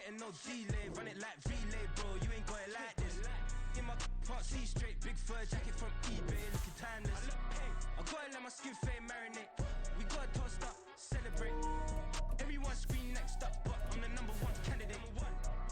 getting no delay. Run it like relay, bro, you ain't got it like this. In my part C straight, big fur jacket from eBay, looking timeless. I gotta let my skin fade marinate. We gotta toast up, celebrate. Everyone scream next up, but I'm the #1 candidate.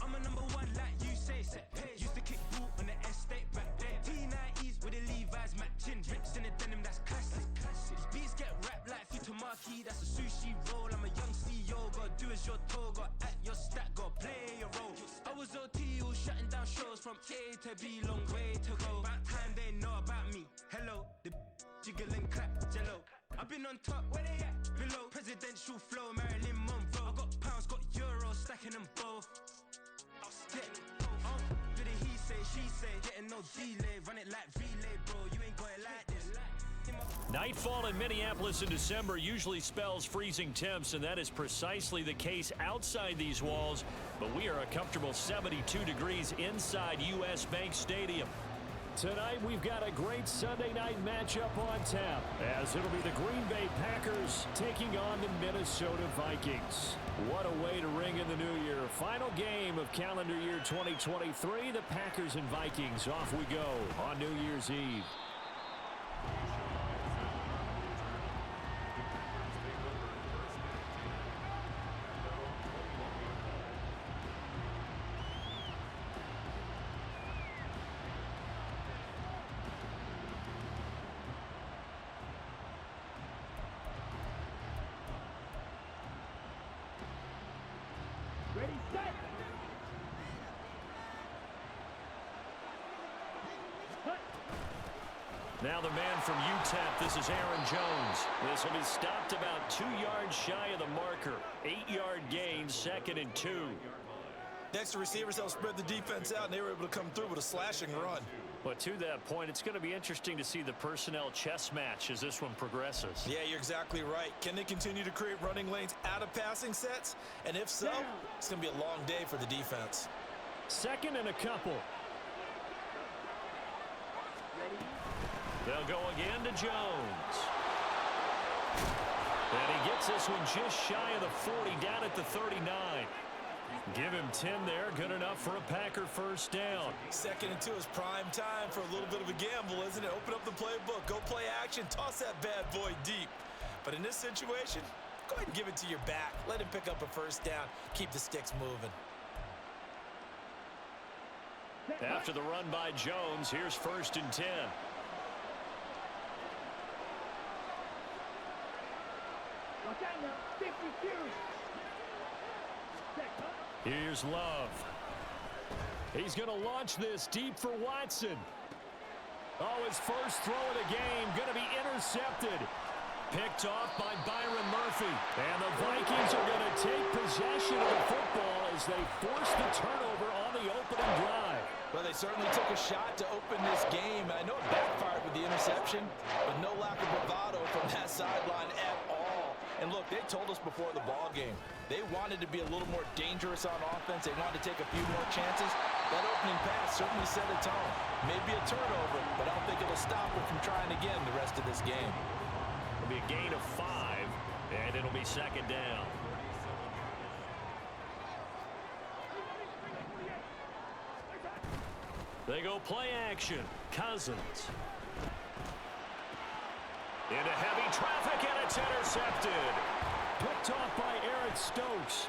I'm a #1 like you say, set pace. Used to kick ball on the estate back then. T90s with the Levi's matching. Rips in the denim, that's classic. These beats get wrapped like Futamaki, that's a sushi roll. I'm a young CEO, gotta do as you're told. Gotta act your stat, gotta play your role. I was OT, all shutting down shows from A to B, long way to go. About time they know about me. Hello, the jiggle and clap, jello. I've been on top, where they at? Below, presidential flow, Marilyn Monroe. I got pounds, got euros, stacking them both. Do the he say, she say, getting no delay. Run it like relay, bro, you ain't got it like this. Nightfall in Minneapolis in December usually spells freezing temps, and that is precisely the case outside these walls. But we are a comfortable 72 degrees inside U.S. Bank Stadium. Tonight, we've got a great Sunday night matchup on tap, as it'll be the Green Bay Packers taking on the Minnesota Vikings. What a way to ring in the new year. Final game of calendar year 2023. The Packers and Vikings. Off we go on New Year's Eve. Now the man from UTEP, this is Aaron Jones. This will be stopped about 2 yards shy of the marker. 8-yard gain, 2nd and 2. Next to receivers, they'll spread the defense out, and they were able to come through with a slashing run. But to that point, it's going to be interesting to see the personnel chess match as this one progresses. Yeah, you're exactly right. Can they continue to create running lanes out of passing sets? And if so, it's going to be a long day for the defense. 2nd and a couple. They'll go again to Jones. And he gets this one just shy of the 40, down at the 39. Give him 10 there, good enough for a Packer first down. 2nd and 2 is prime time for a little bit of a gamble, isn't it? Open up the playbook, go play action, toss that bad boy deep. But in this situation, go ahead and give it to your back. Let him pick up a first down, keep the sticks moving. After the run by Jones, here's 1st and 10. Watch out now, 52. Here's Love. He's going to launch this deep for Watson. Oh, his first throw of the game going to be intercepted. Picked off by Byron Murphy. And the Vikings are going to take possession of the football as they force the turnover on the opening drive. Well, they certainly took a shot to open this game. I know it backfired with the interception, but no lack of bravado from that sideline at all. And look, they told us before the ball game, they wanted to be a little more dangerous on offense. They wanted to take a few more chances. That opening pass certainly set a tone. Maybe a turnover, but I don't think it'll stop them from trying again the rest of this game. It'll be a gain of 5, and it'll be 2nd down. They go play action. Cousins. Into heavy traffic, and it's intercepted. Picked off by Eric Stokes.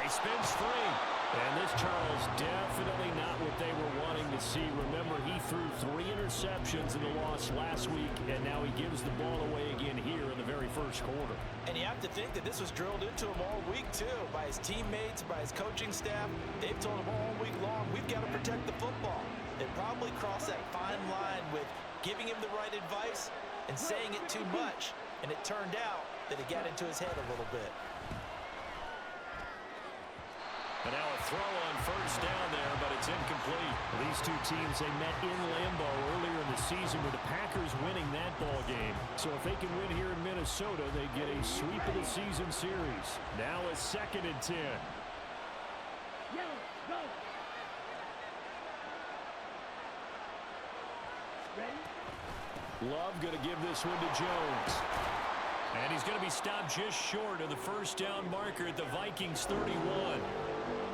He spins free. And this, Charles, definitely not what they were wanting to see. Remember, he threw 3 interceptions in the loss last week, and now he gives the ball away again here in the very first quarter. And you have to think that this was drilled into him all week, too, by his teammates, by his coaching staff. They've told him all week long, we've got to protect the football. They probably crossed that fine line with giving him the right advice and saying it too much. And it turned out that it got into his head a little bit. But now a throw on first down there, but it's incomplete. Well, these two teams, they met in Lambeau earlier in the season with the Packers winning that ball game. So if they can win here in Minnesota, they get a sweep of the season series. Now a 2nd and 10. Yellow, go. Ready? Love going to give this one to Jones. And he's going to be stopped just short of the first down marker at the Vikings 31.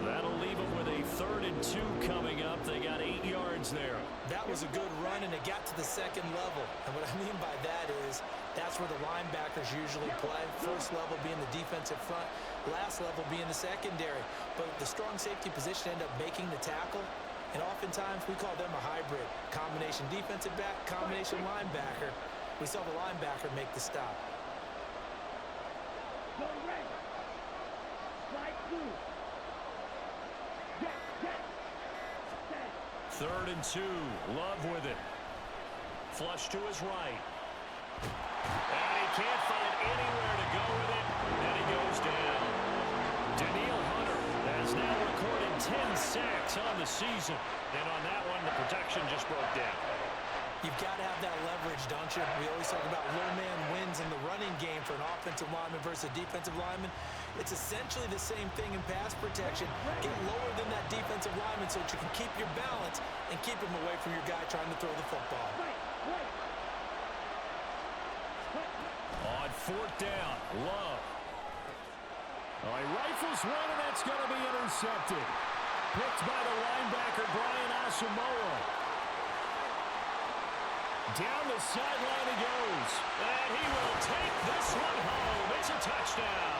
That'll leave them with a 3rd and 2 coming up. They got 8 yards there. That was a good run, and it got to the second level. And what I mean by that is that's where the linebackers usually play. First level being the defensive front, last level being the secondary. But the strong safety position ended up making the tackle. And oftentimes we call them a hybrid. Combination defensive back, combination linebacker. We saw the linebacker make the stop. Go red. Strike 2. 3rd and 2. Love with it. Flush to his right. And he can't find anywhere to go with it. And he goes down. Daniil Hunter has now recorded 10 sacks on the season. And on that one, the protection just broke down. You've got to have that leverage, don't you? We always talk about low man wins in the running game for an offensive lineman versus a defensive lineman. It's essentially the same thing in pass protection. Get lower than that defensive lineman so that you can keep your balance and keep him away from your guy trying to throw the football. On 4th down, Love. Oh, he rifles one, and that's going to be intercepted. Picked by the linebacker, Brian Asamoah. Down the sideline he goes. And he will take this one home. It's a touchdown.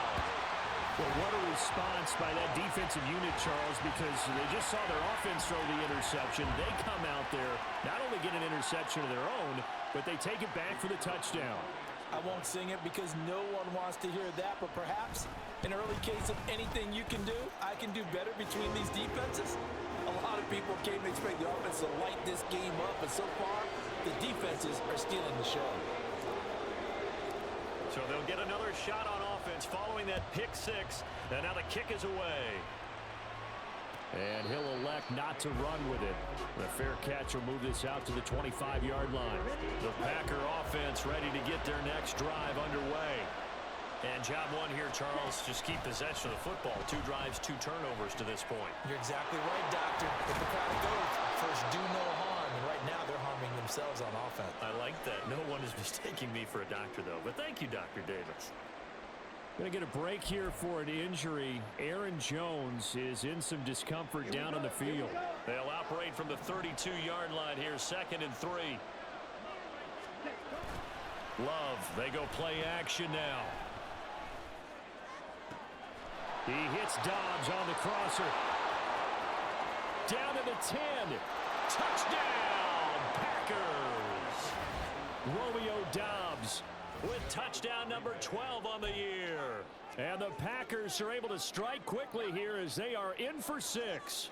Well, what a response by that defensive unit, Charles, because they just saw their offense throw the interception. They come out there, not only get an interception of their own, but they take it back for the touchdown. I won't sing it because no one wants to hear that, but perhaps an early case of anything you can do, I can do better between these defenses. A lot of people came to expect the offense to light this game up, but so far, the defenses are stealing the show. So they'll get another shot on offense following that pick 6, and now the kick is away. And he'll elect not to run with it. The fair catch will move this out to the 25-yard line. The Packer offense ready to get their next drive underway. And job one here, Charles, just keep possession of the football. 2 drives, 2 turnovers to this point. You're exactly right, Doctor. If the crowd goes, first do no harm. And right now, they're harming themselves on offense. I like that. No one is mistaking me for a doctor, though. But thank you, Dr. Davis. Going to get a break here for an injury. Aaron Jones is in some discomfort down on the field. They'll operate from the 32-yard line here, 2nd and 3. Love, they go play action now. He hits Dobbs on the crosser. Down to the 10. Touchdown, Packers! Romeo Dobbs With touchdown number 12 on the year. And the Packers are able to strike quickly here as they are in for 6.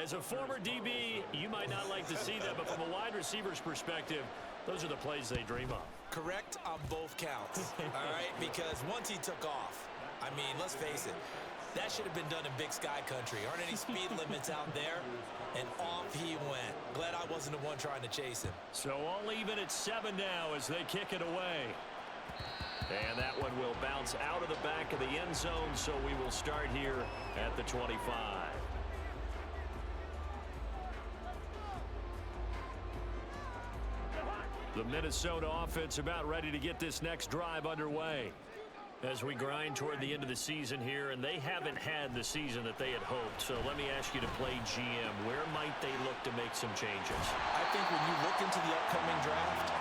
As a former DB, you might not like to see that, but from a wide receiver's perspective, those are the plays they dream of. Correct on both counts, all right? Because once he took off, I mean, let's face it, that should have been done in Big Sky Country. Aren't any speed limits out there? And off he went. Glad I wasn't the one trying to chase him. So all even at 7 now as they kick it away. And that one will bounce out of the back of the end zone, so we will start here at the 25. The Minnesota offense about ready to get this next drive underway as we grind toward the end of the season here, and they haven't had the season that they had hoped. So let me ask you to play GM. Where might they look to make some changes? I think when you look into the upcoming draft,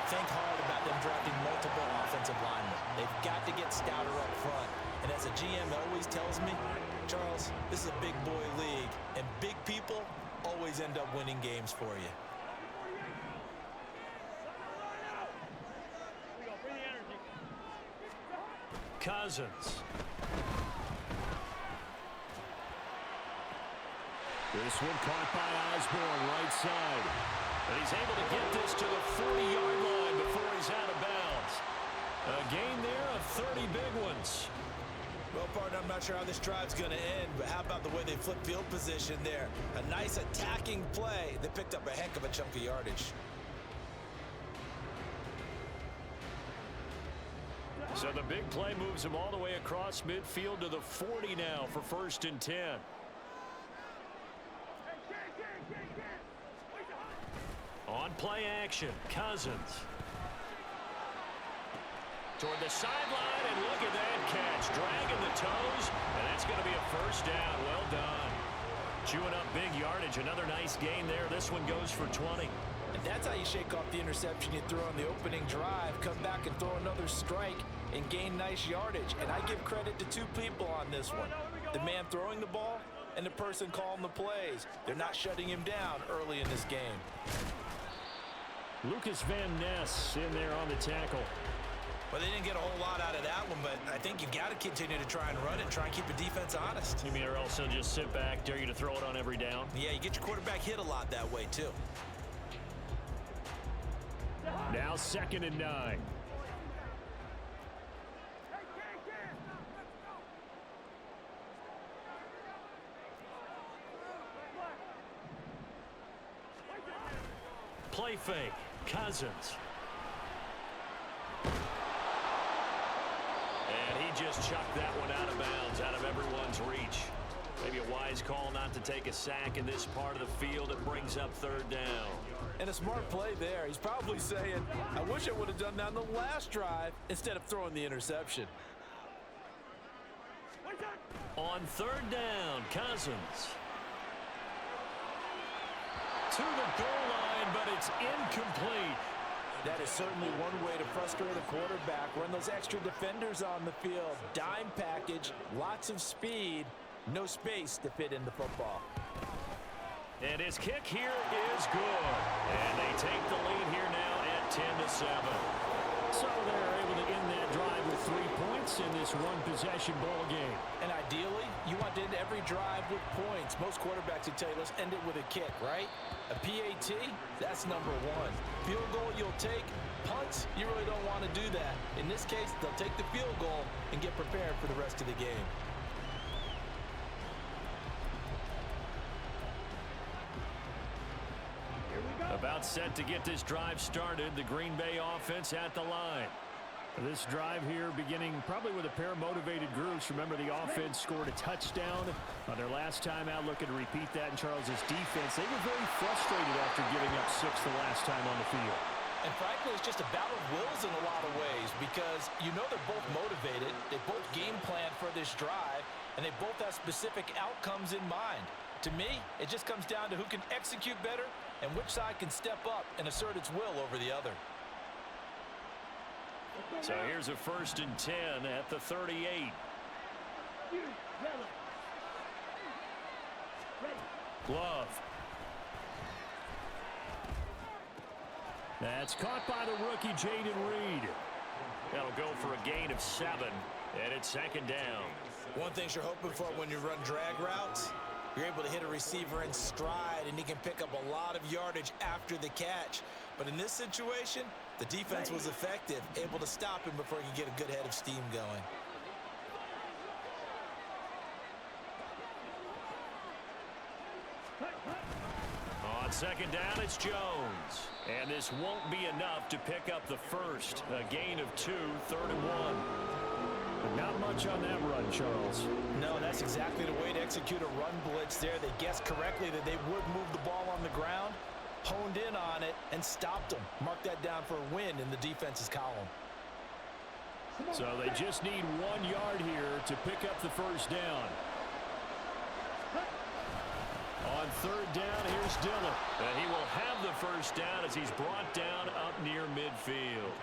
think hard about them drafting multiple offensive linemen. They've got to get stouter up front. And as a GM always tells me, Charles, this is a big boy league, and big people always end up winning games for you. Cousins. This one caught by Osborne, right side. And he's able to get this to the 40-yard line before he's out of bounds. A gain there of 30 big ones. Well, partner, I'm not sure how this drive's going to end, but how about the way they flip field position there? A nice attacking play that picked up a heck of a chunk of yardage. So the big play moves him all the way across midfield to the 40 now for 1st and 10. On play action, Cousins. Toward the sideline, and look at that catch. Dragging the toes, and that's going to be a first down. Well done. Chewing up big yardage. Another nice gain there. This one goes for 20. And that's how you shake off the interception you throw on the opening drive. Come back and throw another strike and gain nice yardage. And I give credit to two people on this one. The man throwing the ball and the person calling the plays. They're not shutting him down early in this game. Lucas Van Ness in there on the tackle. Well, they didn't get a whole lot out of that one, but I think you've got to continue to try and run it and try and keep the defense honest. You mean or else they'll just sit back, dare you to throw it on every down? Yeah, you get your quarterback hit a lot that way, too. Now 2nd and 9. Play fake. Cousins. And he just chucked that one out of bounds, out of everyone's reach. Maybe a wise call not to take a sack in this part of the field. It brings up 3rd down. And a smart play there. He's probably saying, I wish I would have done that on the last drive instead of throwing the interception. On 3rd down, Cousins. To the goal line, but it's incomplete. That is certainly one way to frustrate a quarterback. Run those extra defenders on the field. Dime package, lots of speed, no space to fit in the football. And his kick here is good. And they take the lead here now at 10-7. So they're able to end that drive with 3 points in this one-possession ball game. And ideally, you want to end every drive with points. Most quarterbacks would tell you, let's end it with a kick, right? A PAT, that's number 1. Field goal you'll take. Punts, you really don't want to do that. In this case, they'll take the field goal and get prepared for the rest of the game. About set to get this drive started. The Green Bay offense at the line. This drive here beginning probably with a pair of motivated groups. Remember, the offense scored a touchdown on their last time out. Looking to repeat that in Charles's defense. They were very frustrated after giving up 6 the last time on the field. And frankly, it's just a battle of wills in a lot of ways because you know they're both motivated. They both game plan for this drive, and they both have specific outcomes in mind. To me, it just comes down to who can execute better and which side can step up and assert its will over the other. So here's a 1st and 10 at the 38. Glove. That's caught by the rookie, Jaden Reed. That'll go for a gain of 7, and it's 2nd down. One thing you're hoping for when you run drag routes, you're able to hit a receiver in stride, and he can pick up a lot of yardage after the catch. But in this situation, the defense was effective, able to stop him before he could get a good head of steam going. On 2nd down, it's Jones. And this won't be enough to pick up the first. A gain of 2, 3rd and 1. But not much on that run, Charles. No, that's exactly the way to execute a run blitz there. They guessed correctly that they would move the ball on the ground, honed in on it, and stopped them. Mark that down for a win in the defense's column. So they just need 1 yard here to pick up the first down. On 3rd down, here's Dillon. And he will have the first down as he's brought down up near midfield.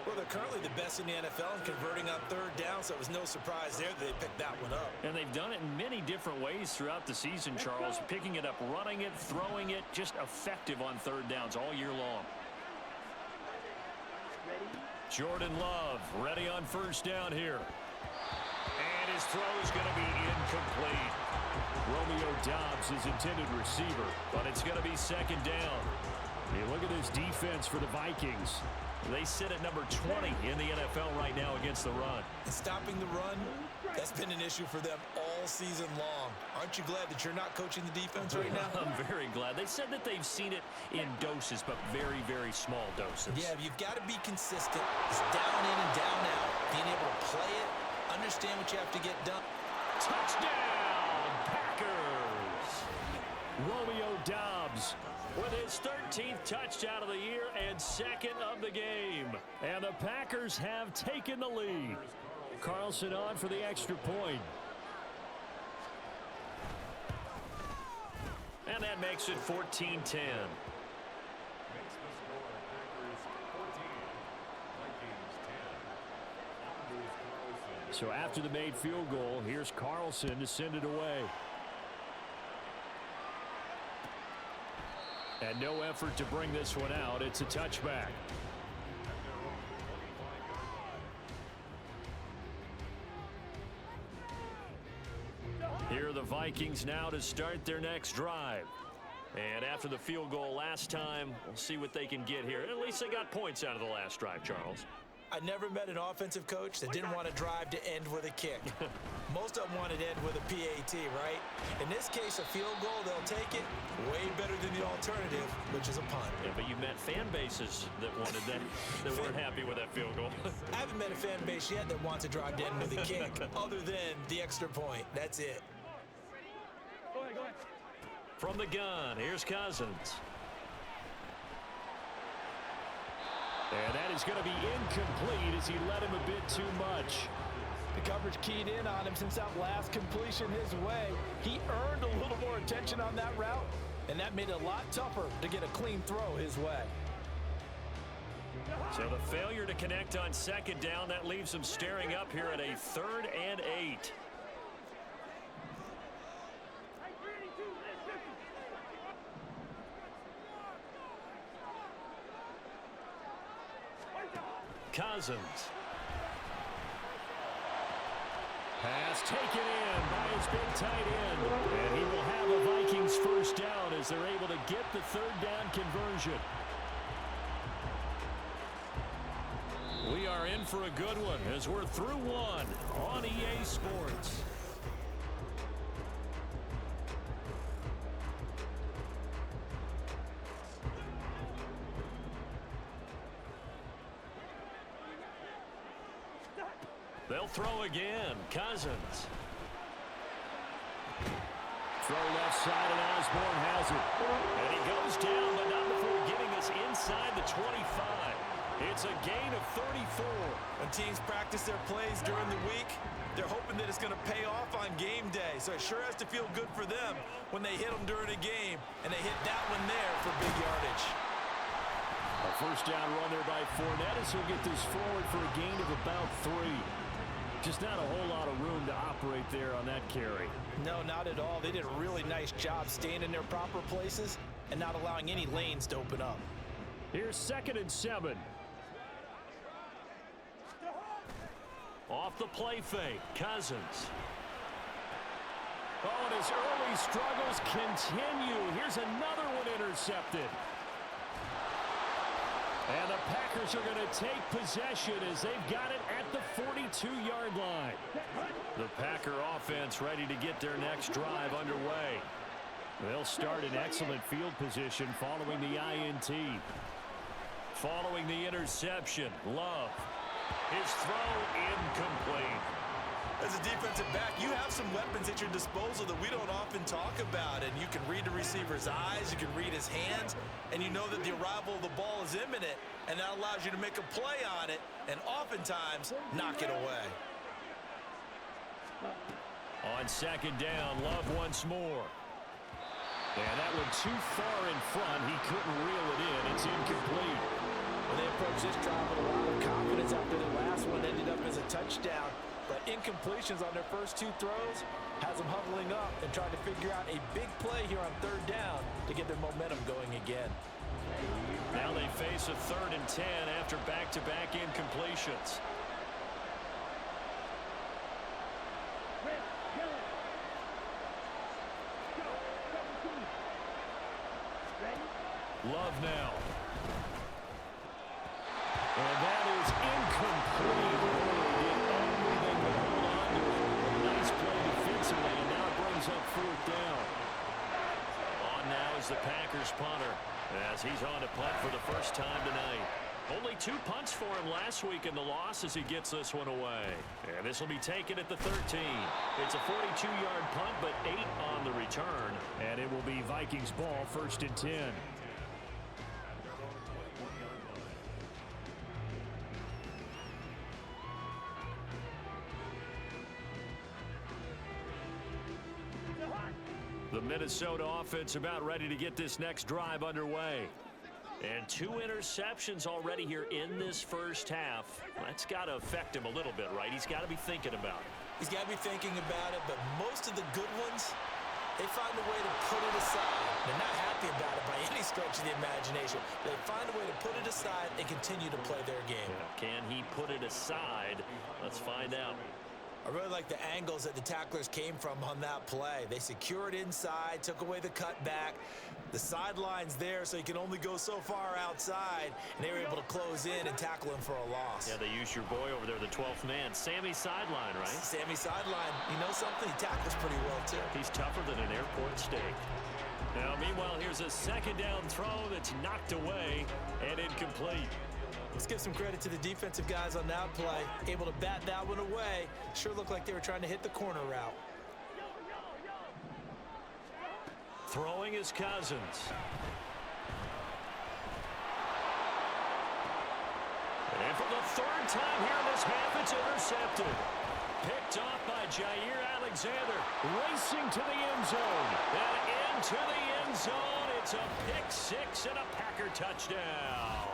Well, they're currently the best in the NFL in converting on 3rd down, so it was no surprise there that they picked that one up. And they've done it in many different ways throughout the season, Charles. Picking it up, running it, throwing it, just effective on 3rd downs all year long. Jordan Love ready on 1st down here. And his throw is going to be incomplete. Romeo Doubs is intended receiver, but it's going to be 2nd down. Hey, look at this defense for the Vikings. They sit at number 20 in the NFL right now against the run. And stopping the run, that's been an issue for them all season long. Aren't you glad that you're not coaching the defense right now? I'm very glad. They said that they've seen it in doses, but very, very small doses. Yeah, you've got to be consistent. It's down in and down out. Being able to play it, understand what you have to get done. Touchdown, Packers! Romeo Doubs with his 13th touchdown of the year and second of the game. And the Packers have taken the lead. Carlson on for the extra point. And that makes it 14-10. So after the made field goal, here's Carlson to send it away. And no effort to bring this one out. It's a touchback. Here are the Vikings now to start their next drive. And after the field goal last time, we'll see what they can get here. At least they got points out of the last drive, Charles. I never met an offensive coach that didn't want to drive to end with a kick. Most of them wanted to end with a PAT, right? In this case, a field goal, they'll take it. Way better than the alternative, which is a punt. Yeah, but you met fan bases that wanted that, that weren't happy with that field goal. I haven't met a fan base yet that wants to drive to end with a kick, other than the extra point. That's it. Go ahead, go ahead. From the gun, here's Cousins. And that is going to be incomplete as he led him a bit too much. The coverage keyed in on him since that last completion his way. He earned a little more attention on that route, and that made it a lot tougher to get a clean throw his way. So the failure to connect on second down, that leaves them staring up here at a 3rd and 8. Cousins. Pass taken in by his big tight end. And he will have a Vikings first down as they're able to get the 3rd down conversion. We are in for a good one as we're through one on EA Sports. They'll throw again. Cousins. Throw left side, and Osborne has it. And he goes down, but not before getting us inside the 25. It's a gain of 34. When teams practice their plays during the week, they're hoping that it's going to pay off on game day. So it sure has to feel good for them when they hit them during a game, and they hit that one there for big yardage. A first down run there by Fournette as he'll get this forward for a gain of about 3. Just not a whole lot of room to operate there on that carry. No, not at all. They did a really nice job staying in their proper places and not allowing any lanes to open up. Here's 2nd and 7. Off the play fake, Cousins. Oh, and his early struggles continue. Here's another one intercepted. And the Packers are going to take possession as they've got it at the 42-yard line. The Packer offense ready to get their next drive underway. They'll start in excellent field position following the INT. Following the interception, Love. His throw incomplete. As a defensive back, you have some weapons at your disposal that we don't often talk about. And you can read the receiver's eyes, you can read his hands, and you know that the arrival of the ball is imminent, and that allows you to make a play on it and oftentimes knock it away. On 2nd down, Love once more. And that one too far in front. He couldn't reel it in. It's incomplete. When they approach this drive with a lot of confidence after the last one ended up as a touchdown. But incompletions on their first 2 throws has them huddling up and trying to figure out a big play here on 3rd down to get their momentum going again. Now they face a 3rd and 10 after back-to-back incompletions. Love now. And that is incomplete. They did everything to hold on to it. Nice play defensively, and now it brings up 4th down. On now is the Packers punter as he's on to punt for the first time tonight. Only 2 punts for him last week in the loss as he gets this one away. And this will be taken at the 13. It's a 42-yard punt, but 8 on the return. And it will be Vikings ball, 1st and 10. The Minnesota offense about ready to get this next drive underway. And 2 interceptions already here in this first half. That's got to affect him a little bit, right? He's got to be thinking about it. He's got to be thinking about it, but most of the good ones, they find a way to put it aside. They're not happy about it by any stretch of the imagination. They find a way to put it aside and continue to play their game. Yeah, can he put it aside? Let's find out. I really like the angles that the tacklers came from on that play. They secured inside, took away the cutback. The sideline's there, so he can only go so far outside, and they were able to close in and tackle him for a loss. Yeah, they used your boy over there, the 12th man. Sammy sideline, right? Sammy sideline. You know something? He tackles pretty well, too. He's tougher than an airport steak. Now, meanwhile, here's a second down throw that's knocked away and incomplete. Let's give some credit to the defensive guys on that play. Able to bat that one away. Sure looked like they were trying to hit the corner route. Throwing is Cousins. And for the 3rd time here in this half, it's intercepted. Picked off by Jair Alexander. Racing to the end zone. And into the end zone. It's a pick 6 and a Packer touchdown.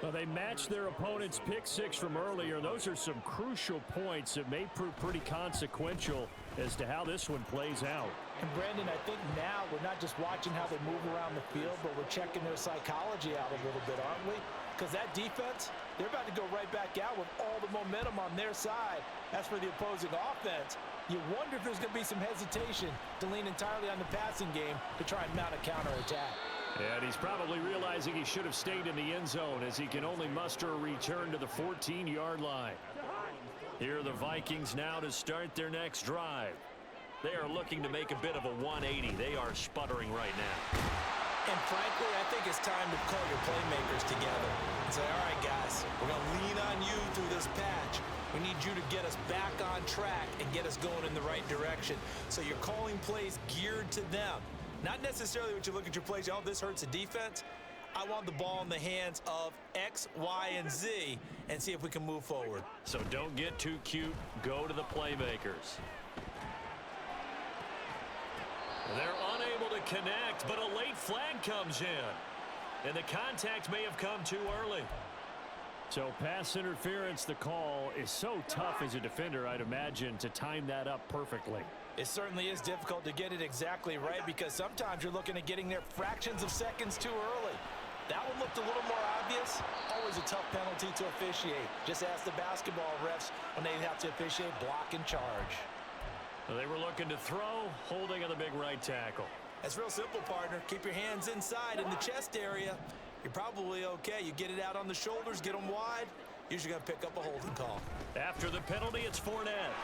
Well, they matched their opponent's pick 6 from earlier. Those are some crucial points that may prove pretty consequential as to how this one plays out. And Brandon, I think now we're not just watching how they move around the field, but we're checking their psychology out a little bit, aren't we? Because that defense, they're about to go right back out with all the momentum on their side. As for the opposing offense, you wonder if there's going to be some hesitation to lean entirely on the passing game to try and mount a counterattack. And he's probably realizing he should have stayed in the end zone as he can only muster a return to the 14-yard line. Here are the Vikings now to start their next drive. They are looking to make a bit of a 180. They are sputtering right now. And frankly, I think it's time to call your playmakers together and say, all right, guys, we're going to lean on you through this patch. We need you to get us back on track and get us going in the right direction. So you're calling plays geared to them. Not necessarily what you look at your plays, oh, this hurts the defense. I want the ball in the hands of X, Y, and Z and see if we can move forward. So don't get too cute. Go to the playmakers. They're unable to connect, but a late flag comes in. And the contact may have come too early. So pass interference, the call is so tough as a defender, I'd imagine, to time that up perfectly. It certainly is difficult to get it exactly right because sometimes you're looking at getting there fractions of seconds too early. That one looked a little more obvious. Always a tough penalty to officiate. Just ask the basketball refs when they have to officiate block and charge. They were looking to throw, holding on the big right tackle. That's real simple, partner. Keep your hands inside in the chest area. You're probably okay. You get it out on the shoulders, get them wide. Usually going to pick up a holding call. After the penalty, it's Fournette.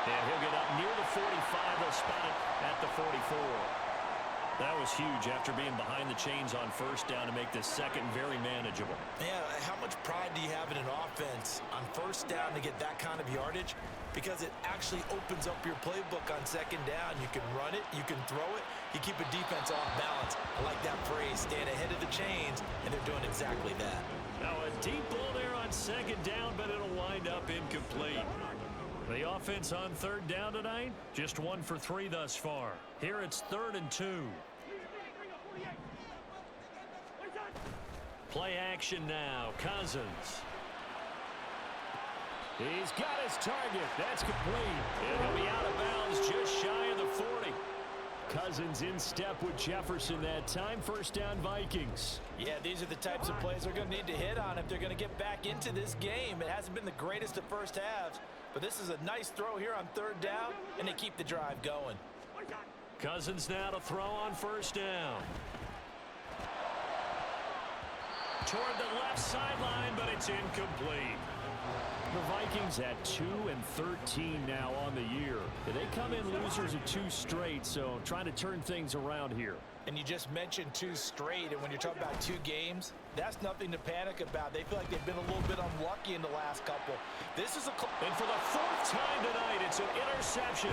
And he'll get up near the 45. They'll spot it at the 44. That was huge after being behind the chains on first down to make this second very manageable. Yeah, how much pride do you have in an offense on first down to get that kind of yardage? Because it actually opens up your playbook on second down. You can run it, you can throw it, you keep a defense off balance. I like that phrase, stand ahead of the chains, and they're doing exactly that. Now a deep ball there on second down, but it'll wind up incomplete. The offense on third down tonight, just 1 for 3 thus far. Here it's 3rd and 2. Play action now, Cousins. He's got his target. That's complete. And he'll be out of bounds just shy of the 40. Cousins in step with Jefferson that time. First down, Vikings. Yeah, these are the types of plays they're going to need to hit on if they're going to get back into this game. It hasn't been the greatest of first halves, but this is a nice throw here on third down, and they keep the drive going. Cousins now to throw on first down. Toward the left sideline, but it's incomplete. The Vikings at 2-13 now on the year. They come in losers of 2 straight, so trying to turn things around here. And you just mentioned 2 straight, and when you're talking about 2 games, that's nothing to panic about. They feel like they've been a little bit unlucky in the last couple. This is and for the 4th time tonight, it's an interception.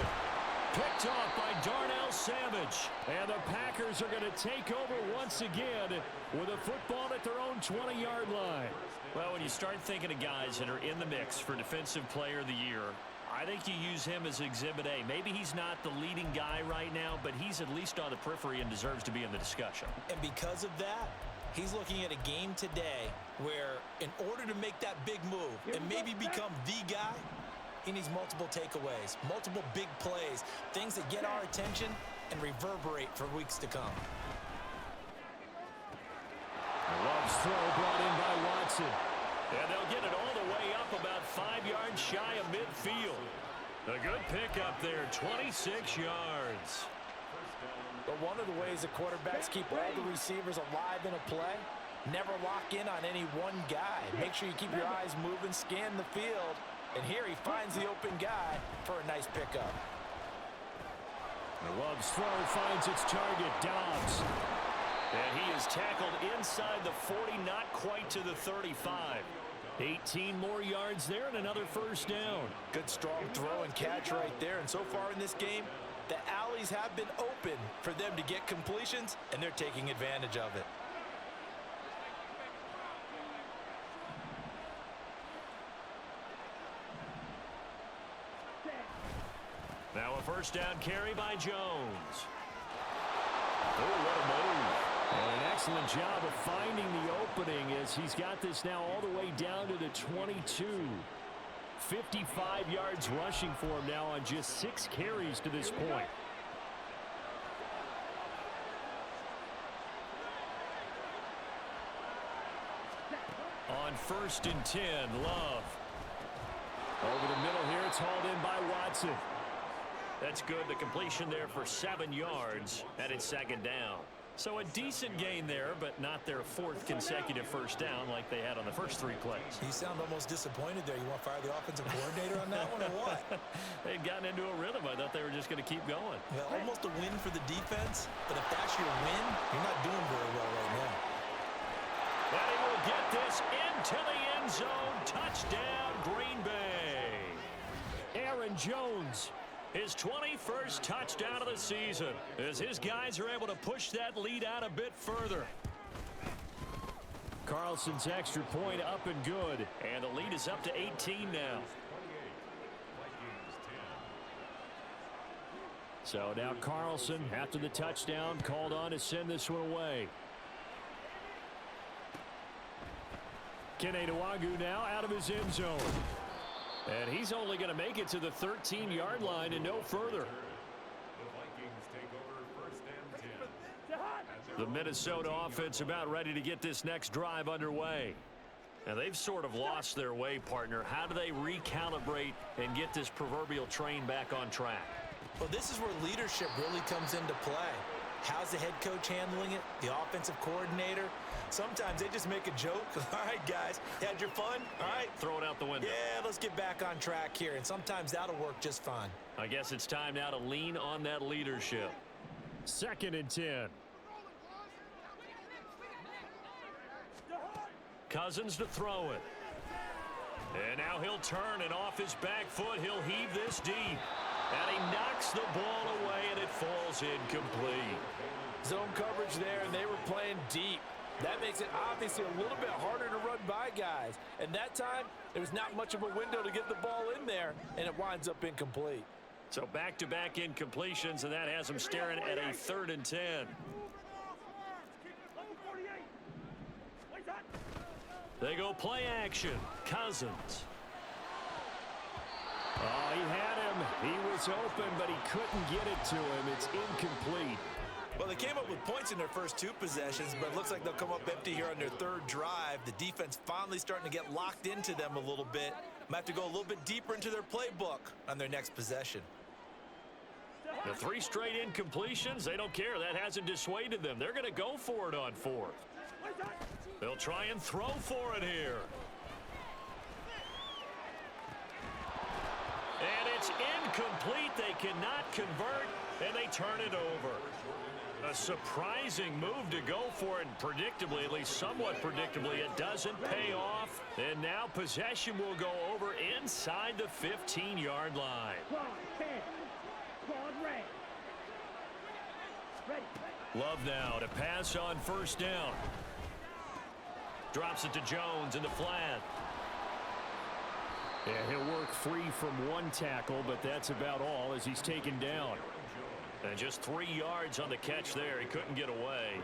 Picked off by Darnell Savage. And the Packers are going to take over once again with a football at their own 20-yard line. Well, when you start thinking of guys that are in the mix for Defensive Player of the Year, I think you use him as Exhibit A. Maybe he's not the leading guy right now, but he's at least on the periphery and deserves to be in the discussion. And because of that, he's looking at a game today where in order to make that big move and maybe become the guy, he needs multiple takeaways, multiple big plays, things that get our attention and reverberate for weeks to come. Love's throw brought in by Watson. And they'll get it all the way up about 5 yards shy of midfield. A good pickup there, 26 yards. But one of the ways the quarterbacks keep all the receivers alive in a play, never lock in on any one guy. Make sure you keep your eyes moving, scan the field. And here he finds the open guy for a nice pickup. Love's throw finds its target, Dobbs. And he is tackled inside the 40, not quite to the 35. 18 more yards there and another first down. Good strong throw and catch right there. And so far in this game, the alleys have been open for them to get completions, and they're taking advantage of it. Now a first down carry by Jones. Oh, what a move. And an excellent job of finding the opening as he's got this now all the way down to the 22. 55 yards rushing for him now on just 6 carries to this point. On 1st and 10, Love. Over the middle here, it's hauled in by Watson. That's good. The completion there for 7 yards, and it's 2nd down. So a decent gain there, but not their 4th consecutive first down like they had on the first 3 plays. You sound almost disappointed there. You want to fire the offensive coordinator on that one or what? They'd gotten into a rhythm. I thought they were just going to keep going. Well, almost a win for the defense, but if that's your win, you're not doing very well right now. And he will get this into the end zone. Touchdown, Green Bay. Aaron Jones. His 21st touchdown of the season as his guys are able to push that lead out a bit further. Carlson's extra point up and good. And the lead is up to 18 now. So now Carlson, after the touchdown, called on to send this one away. Kene Nwangwu now out of his end zone. And he's only going to make it to the 13-yard line and no further. The Minnesota offense about ready to get this next drive underway. And they've sort of lost their way, partner. How do they recalibrate and get this proverbial train back on track? Well, this is where leadership really comes into play. How's the head coach handling it? The offensive coordinator? Sometimes they just make a joke. All right, guys, had your fun? All right. Throw it out the window. Yeah, let's get back on track here. And sometimes that'll work just fine. I guess it's time now to lean on that leadership. 2nd and 10. Cousins to throw it. And now he'll turn, and off his back foot, he'll heave this deep. And he knocks the ball away, and it falls incomplete. Zone coverage there, and they were playing deep. That makes it obviously a little bit harder to run by guys. And that time, there was not much of a window to get the ball in there, and it winds up incomplete. So back-to-back incompletions, and that has them staring at a 3rd and 10. They go play action. Cousins. Oh, he had him. He was open, but he couldn't get it to him. It's incomplete. Well, they came up with points in their first 2 possessions, but it looks like they'll come up empty here on their 3rd drive. The defense finally starting to get locked into them a little bit. Might have to go a little bit deeper into their playbook on their next possession. The 3 straight incompletions, they don't care. That hasn't dissuaded them. They're going to go for it on 4th. They'll try and throw for it here. And it's incomplete. They cannot convert, and they turn it over. A surprising move to go for it, and predictably, at least somewhat predictably, it doesn't pay off. And now possession will go over inside the 15-yard line. Love now to pass on 1st down. Drops it to Jones in the flat. Yeah, he'll work free from one tackle, but that's about all as he's taken down. And just 3 yards on the catch there. He couldn't get away.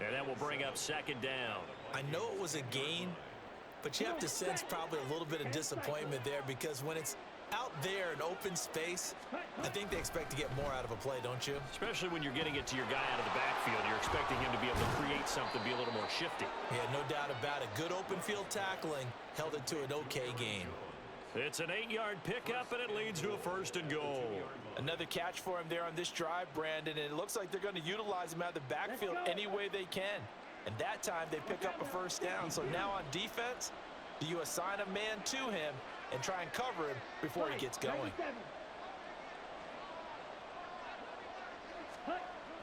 And that will bring up second down. I know it was a gain, but you have to sense probably a little bit of disappointment there because when it's out there in open space, I think they expect to get more out of a play, don't you? Especially when you're getting it to your guy out of the backfield. You're expecting him to be able to create something, be a little more shifty. Yeah, no doubt about it. Good open field tackling held it to an okay gain. It's an 8-yard pickup, and it leads to a 1st and goal. Another catch for him there on this drive, Brandon, and it looks like they're going to utilize him out of the backfield any way they can. And that time they pick up a 1st down. So now on defense, do you assign a man to him and try and cover him before he gets going?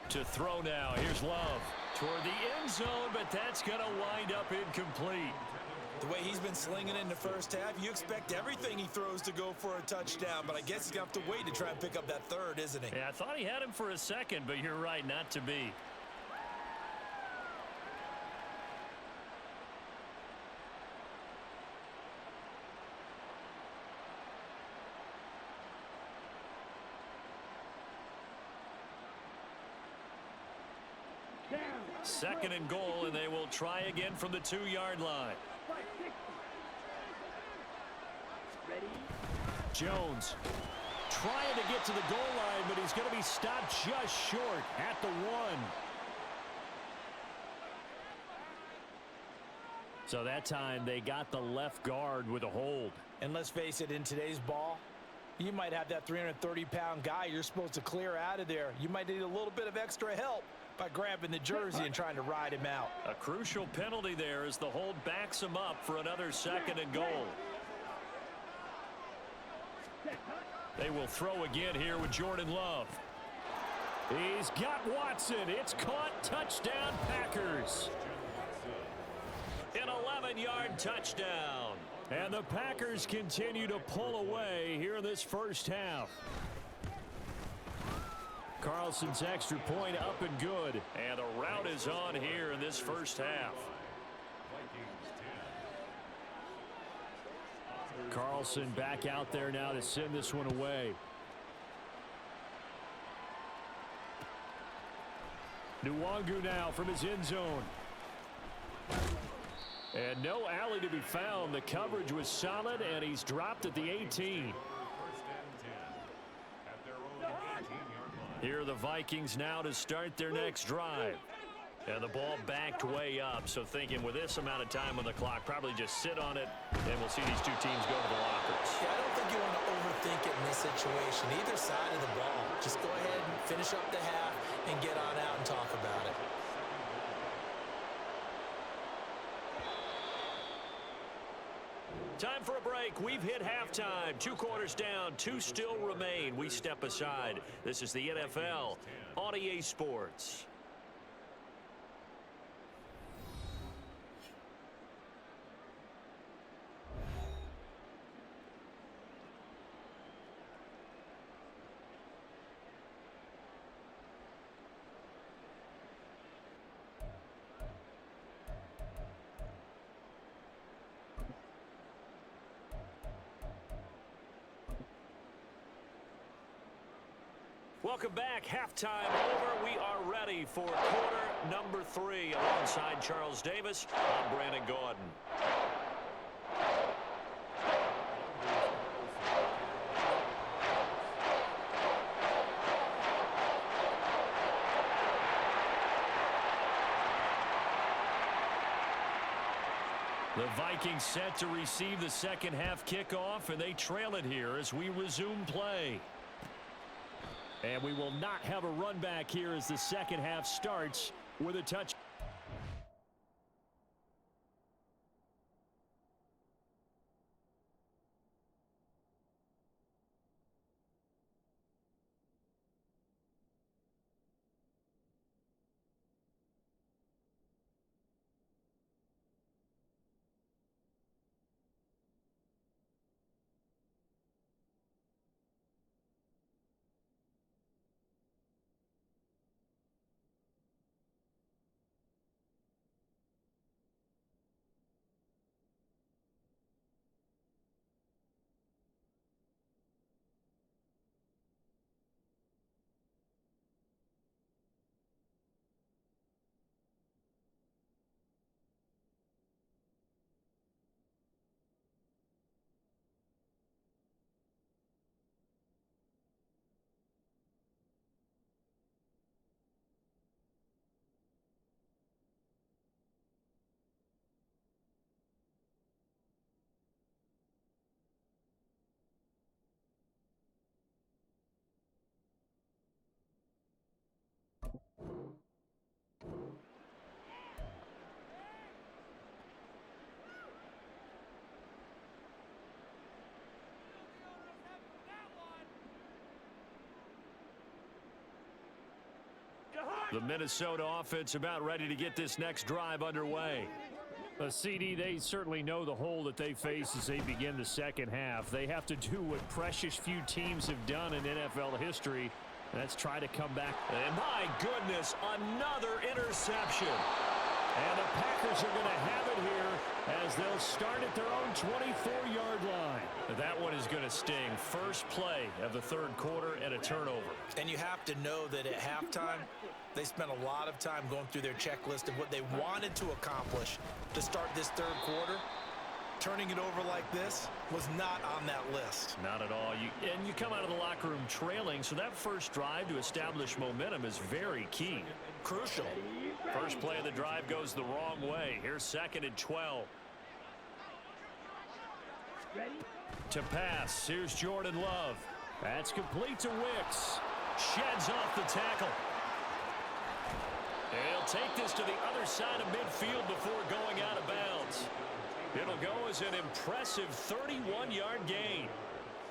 To throw now, here's Love. Toward the end zone, but that's going to wind up incomplete. The way he's been slinging in the first half, you expect everything he throws to go for a touchdown, but I guess he's going to have to wait to try and pick up that 3rd, isn't he? Yeah, I thought he had him for a second, but you're right, not to be. Second and goal, and they will try again from the 2-yard line. Jones trying to get to the goal line, but he's going to be stopped just short at the 1. So that time they got the left guard with a hold. And let's face it, in today's ball, you might have that 330-pound guy you're supposed to clear out of there. You might need a little bit of extra help by grabbing the jersey and trying to ride him out. A crucial penalty there as the hold backs him up for another 2nd and goal. They will throw again here with Jordan Love. He's got Watson. It's caught. Touchdown, Packers. An 11-yard touchdown. And the Packers continue to pull away here in this first half. Carlson's extra point up and good. And the route is on here in this first half. Carlson back out there now to send this one away. Nwangu now from his end zone. And no alley to be found. The coverage was solid, and he's dropped at the 18. Here are the Vikings now to start their next drive. And the ball backed way up, so thinking with this amount of time on the clock, probably just sit on it, and we'll see these two teams go to the lockers. Yeah, I don't think you want to overthink it in this situation. Either side of the ball. Just go ahead and finish up the half and get on out and talk about it. Time for a break. We've hit halftime. 2 quarters down, 2 still remain. We step aside. This is the NFL on EA Sports. Welcome back. Halftime over. We are ready for quarter number 3. Alongside Charles Davis, I'm Brandon Gordon. The Vikings set to receive the second half kickoff, and they trail it here as we resume play. And we will not have a run back here as the second half starts with a touch. The Minnesota offense about ready to get this next drive underway. CD, they certainly know the hole that they face as they begin the second half. They have to do what precious few teams have done in NFL history. Let's try to come back. And my goodness, another interception. And the Packers are going to have it here as they'll start at their own 24-yard line. That one is going to sting. First play of the third quarter and a turnover. And you have to know that at halftime, they spent a lot of time going through their checklist of what they wanted to accomplish to start this third quarter. Turning it over like this was not on that list. Not at all. And you come out of the locker room trailing, so that first drive to establish momentum is very key. Crucial. First play of the drive goes the wrong way. Here's 2nd and 12. To pass, here's Jordan Love. That's complete to Wicks. Sheds off the tackle. He'll take this to the other side of midfield before going out of bounds. It'll go as an impressive 31-yard gain.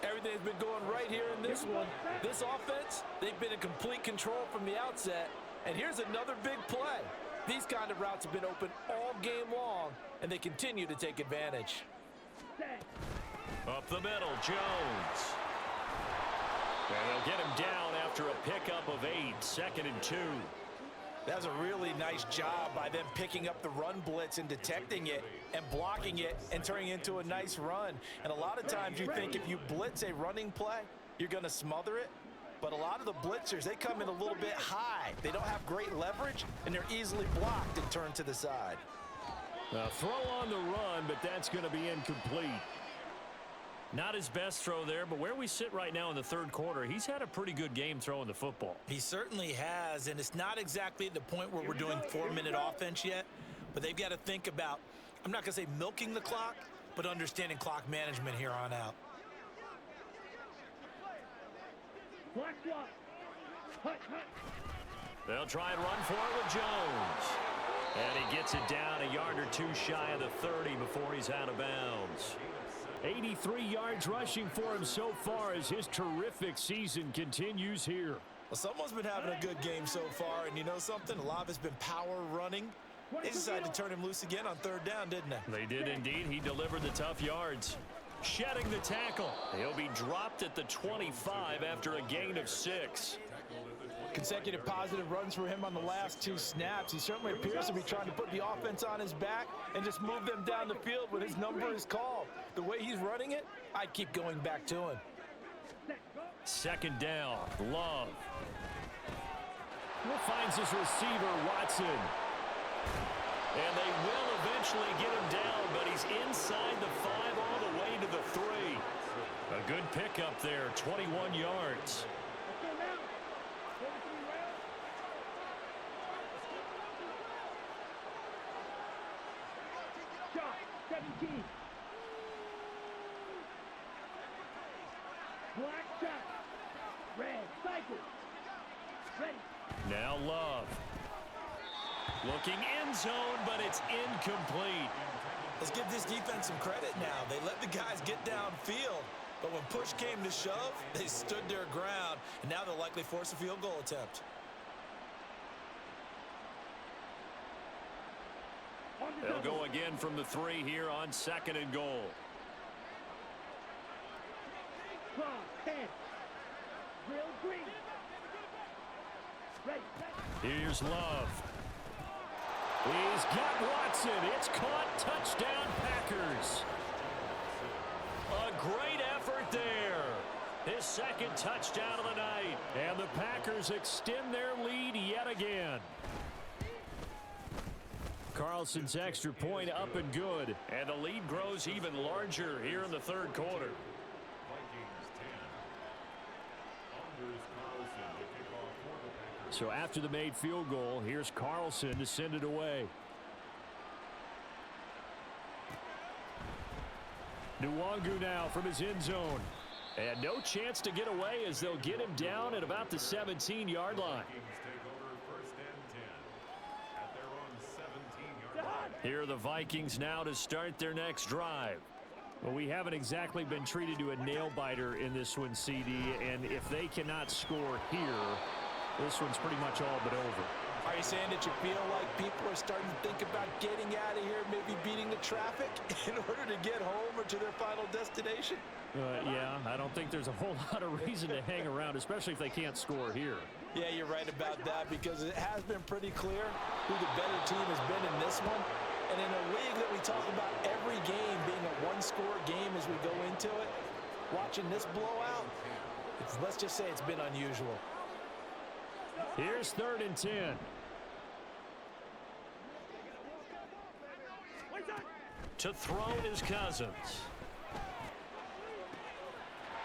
Everything's been going right here in this one. This offense, they've been in complete control from the outset. And here's another big play. These kind of routes have been open all game long, and they continue to take advantage. Up the middle, Jones. And they'll get him down after a pickup of 8, 2nd and 2. That was a really nice job by them picking up the run blitz and detecting it and blocking it and turning it into a nice run. And a lot of times you think if you blitz a running play, you're going to smother it. But a lot of the blitzers, they come in a little bit high. They don't have great leverage, and they're easily blocked and turned to the side. Throw on the run, but that's going to be incomplete. Not his best throw there, but where we sit right now in the third quarter, he's had a pretty good game throwing the football. He certainly has, and it's not exactly at the point where we're doing 4-minute offense yet, but they've got to think about, I'm not going to say milking the clock, but understanding clock management here on out. They'll try and run for it with Jones. And he gets it down a yard or two shy of the 30 before he's out of bounds. 83 yards rushing for him so far as his terrific season continues here. Well, someone's been having a good game so far, and you know something? A lot of it's been power running. They decided to turn him loose again on third down, didn't they? They did indeed. He delivered the tough yards. Shedding the tackle. He'll be dropped at the 25 after a gain of 6. Consecutive positive runs for him on the last 2 snaps. He certainly appears to be trying to put the offense on his back and just move them down the field when his number is called. The way he's running it, I'd keep going back to him. 2nd down, Love. Finds his receiver, Watson. And they will eventually get him down, but he's inside the 5 all the way to the 3. A good pickup there, 21 yards. Black shot. Red cycle. Ready. Now Love. Looking end zone, but it's incomplete. Let's give this defense some credit now. They let the guys get downfield, but when push came to shove, they stood their ground, and now they'll likely force a field goal attempt. They'll go again from the 3 here on 2nd and goal. Here's Love. He's got Watson. It's caught. Touchdown, Packers. A great effort there. His 2nd touchdown of the night. And the Packers extend their lead yet again. Carlson's extra point up and good. And the lead grows even larger here in the third quarter. So after the made field goal, here's Carlson to send it away. Nwangu now from his end zone. And no chance to get away as they'll get him down at about the 17-yard line. Here are the Vikings now to start their next drive. Well, we haven't exactly been treated to a nail-biter in this one, CD, and if they cannot score here, this one's pretty much all but over. Are you saying that you feel like people are starting to think about getting out of here, maybe beating the traffic in order to get home or to their final destination? Yeah, I don't think there's a whole lot of reason to hang around, especially if they can't score here. Yeah, you're right about that, because it has been pretty clear who the better team has been in this one. And in a league that we talk about every game being a one-score game as we go into it, watching this blowout, let's just say it's been unusual. Here's 3rd and 10. To throw is Cousins.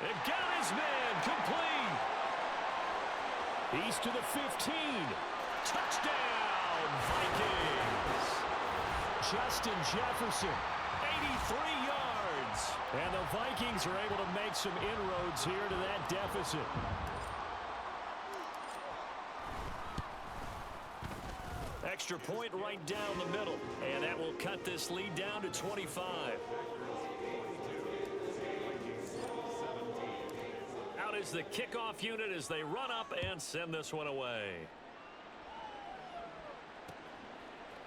And got his man complete. He's to the 15. Touchdown, Vikings. Justin Jefferson, 83 yards. And the Vikings are able to make some inroads here to that deficit. Extra point right down the middle. And that will cut this lead down to 25. Out is the kickoff unit as they run up and send this one away.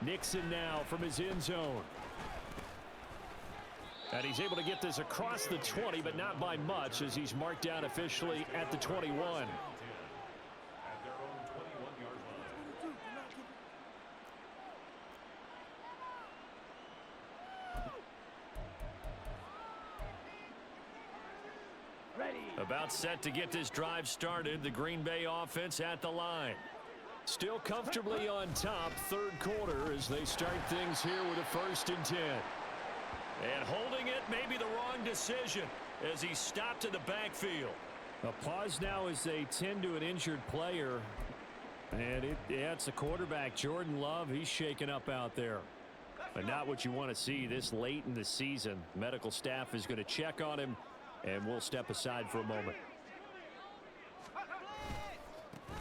Nixon now from his end zone. And he's able to get this across the 20, but not by much, as he's marked down officially at the 21. About set to get this drive started. The Green Bay offense at the line. Still comfortably on top, 3rd quarter, as they start things here with a 1st and 10. And holding it may be the wrong decision as he stopped in the backfield. A pause now as they tend to an injured player. And it's the quarterback, Jordan Love. He's shaken up out there. But not what you want to see this late in the season. Medical staff is going to check on him, and we'll step aside for a moment.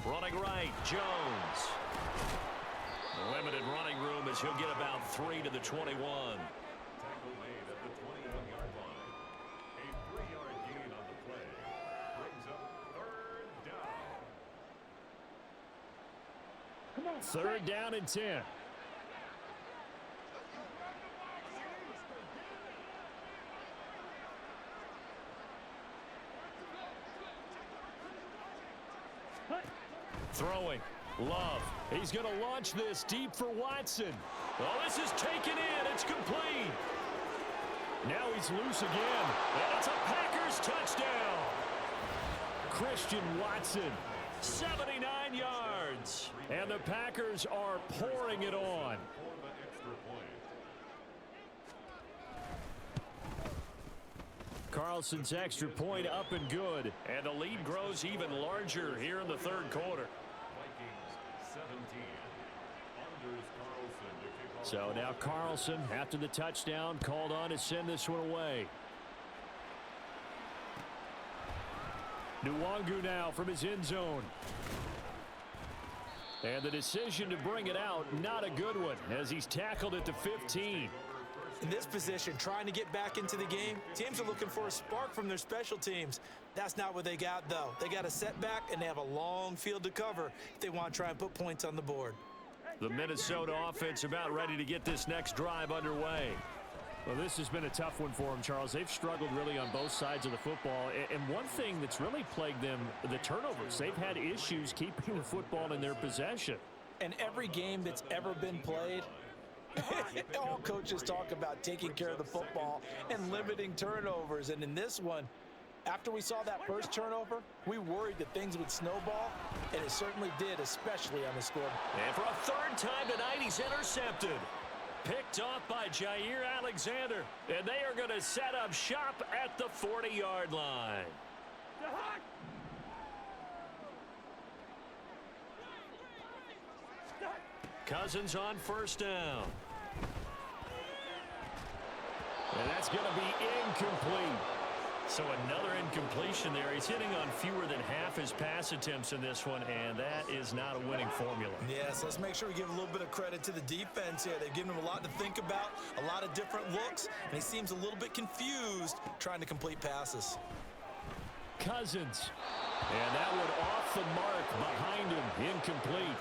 Running right, Jones. Limited running room as he'll get about 3 to the 21. Tackle made at the 21-yard line. A 3-yard gain on the play brings up 3rd down. 3rd down and 10. Throwing. Love. He's going to launch this deep for Watson. Oh, this is taken in. It's complete. Now he's loose again. And it's a Packers touchdown. Christian Watson. 79 yards. And the Packers are pouring it on. For the extra point. Carlson's extra point up and good. And the lead grows even larger here in the 3rd quarter. Vikings 17. Anders Carlson to kick off. So now Carlson, after the touchdown, called on to send this one away. Nwangu now from his end zone. And the decision to bring it out, not a good one, as he's tackled at the 15. In this position, trying to get back into the game, teams are looking for a spark from their special teams. That's not what they got, though. They got a setback, and they have a long field to cover if they want to try and put points on the board. The Minnesota offense about ready to get this next drive underway. Well, this has been a tough one for them, Charles. They've struggled really on both sides of the football. And one thing that's really plagued them, the turnovers. They've had issues keeping the football in their possession. And every game that's ever been played, all coaches talk about taking care of the football and limiting turnovers. And in this one, after we saw that first turnover, we worried that things would snowball, and it certainly did, especially on the scoreboard. And for a 3rd time tonight, he's intercepted. Picked off by Jair Alexander. And they are going to set up shop at the 40-yard line. Cousins on 1st down. And that's going to be incomplete. So another incompletion there. He's hitting on fewer than half his pass attempts in this one, and that is not a winning formula. Yes, let's make sure we give a little bit of credit to the defense here. They've given him a lot to think about, a lot of different looks, and he seems a little bit confused trying to complete passes. Cousins. And that one off the mark behind him, incomplete.